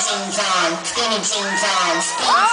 ting tong, spinning ting tong, spinning.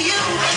You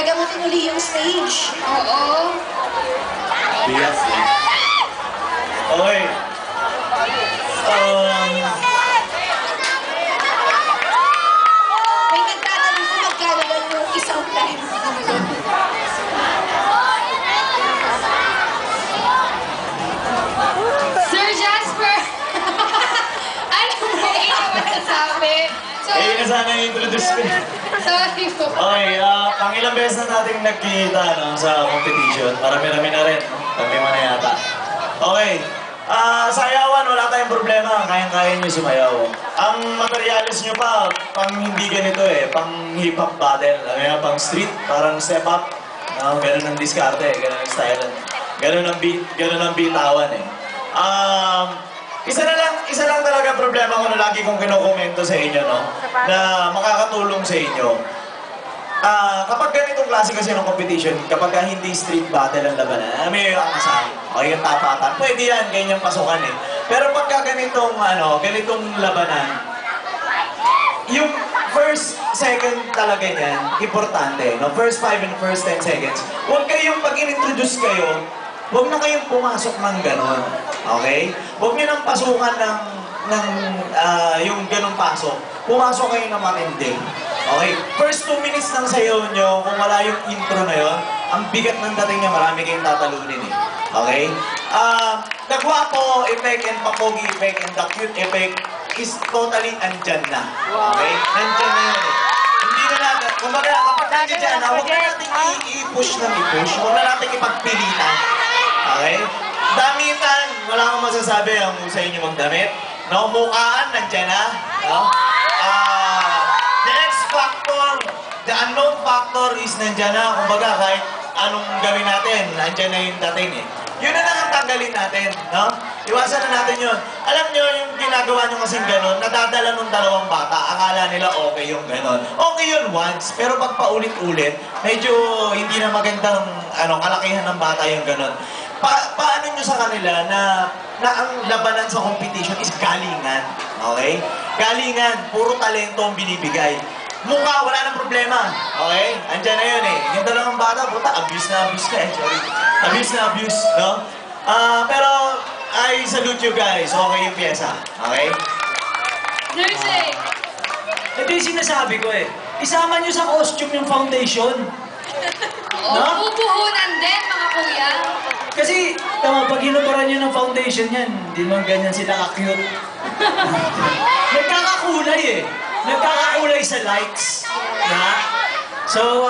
Gagamutin uli yung stage. Oo. Biyak eh. Okay. May nagtatanong kung magkano lang yung isang time. Sir Jasper! Ano mo? Hindi ka masasabi. Eh, na sana i-introduce ko. Sorry po. Okay, pangilang beses na natin nagkita no, sa competition. Marami-rami na rin. Tatlima na yata. Okay. Sayawan, wala tayong problema. Kayang-kaya nyo sumayaw. Ang materialis nyo pa, pang hindi ganito eh. Pang hip-hop battle. Pang street, parang step up. Ganun ang diskarte, ganun ang style. Ganun ang bitawan eh. Isa lang talaga problema ko na lagi kong kinukomento sa inyo, no? Na makakatulong sa inyo. Kapag ganitong klase kasi ng competition, kapag hindi street battle ang labanan, may angasahin, okay, yung tapatan, pwede yan, ganyang pasukan eh. Pero pagka ganitong labanan, yung first, second talaga niyan, importante, no? First 5 and first 10 seconds, huwag kayong, pag in-introduce kayo, huwag na kayong pumasok ng ganon, okay? Huwag nyo nang pasukan ng yung ganong pasok. Pumasok kayo ng matindi. Okay? First 2 minutes ng sayaw nyo, kung wala yung intro na yon, ang bigat ng dating niya, marami kayong tatalunin eh. Okay? The guwapo effect and papogi effect and the cute effect is totally andyan na. Okay? Nandyan na yun eh. Hindi na natin, kumbaga kapag nandiyan na, huwag na natin i-push ng i-push, huwag na natin ipagpilitan. Okay? Damitan, wala akong masasabi ang sa inyo magdamit. No, mukhaan, nandyan na. No? The X factor, the unknown factor is nandyan na. Kumbaga, kahit anong gawin natin, nandyan na yung dating eh. Yun na lang ang tanggalin natin, no? Iwasan na natin yun. Alam nyo, yung ginagawa nyo kasing gano'n, nadadala nung dalawang bata, akala nila okay yung gano'n. Okay yun once, pero pag paulit-ulit, medyo hindi na magandang kalakihan ng bata yung gano'n. Paano nyo sa kanila na ang labanan sa competition is galingan, okay? Galingan, puro talento ang binibigay. Mukha, wala nang problema, okay? Andyan na yun eh. Yung dalawang bata, puta, abuse na abuse ka eh, sorry. Abuse na abuse, no? Pero, I salute you guys, okay yung pyesa, okay? Sir Jay! Ito yung sinasabi ko eh. Isama nyo sa costume yung foundation. Oo, pupuhunan din, mga kuya. Kasi, tama, pag hinubaran nyo ng foundation yan, hindi naman ganyan sila ka-cute. Nagkakakulay eh. Nagkakakulay sa lights. Na? So,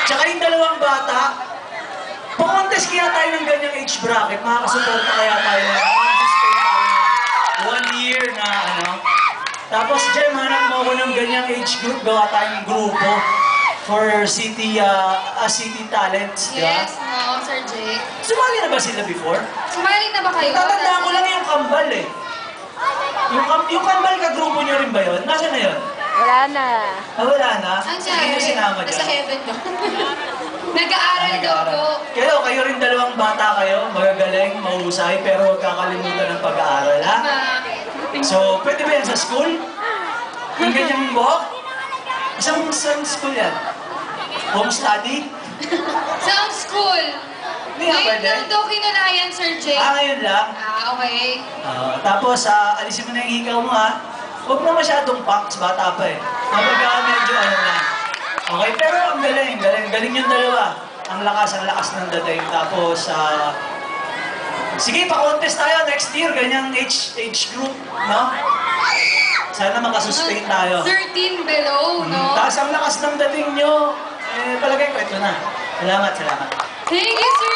tsaka yung dalawang bata, pa-contest kaya tayo ng ganyang age bracket, makakasuporta kaya tayo ng 1 year na Tapos, Jem, hanap mo ako ng ganyang age group, gawa tayong grupo for city talents, di ba? Yes, no, Sir Jay. Sumali na ba sila before? Sumali na ba kayo? Tatandaan ko lang yung kambal eh. Yung kambal ka-grupo nyo rin ba yun? Nasaan na yun? Wala na. Wala na? Andiyan. Hindi mo sinama dyan? Nasa heaven no? Nag-aaral daw po. Kayo rin dalawang bata kayo, magagaling, mahusay, pero huwag kakalimutan ng pag-aaral, ha? So, pwede ba yan sa school? Yung ganyang buhok? Isang school yan? Home study? Sa school. Hindi nga Ngayon pwede. lang daw kinulayan, Sir Jay. Ngayon lang. Okay. Tapos, alisin mo na yung hikaw mo, ha? Huwag mo masyadong punks, bata pa eh. Kapag medyo lang. Okay, pero ang galing. Galing yung dalawa. Ang lakas ng dating. Tapos, sige, pa-contest tayo next year. Ganyang age group, no? Sana makasustain tayo. 13 below, no? Tapos ang lakas ng dating nyo, palagay ko ito na. Salamat. Thank you, Sir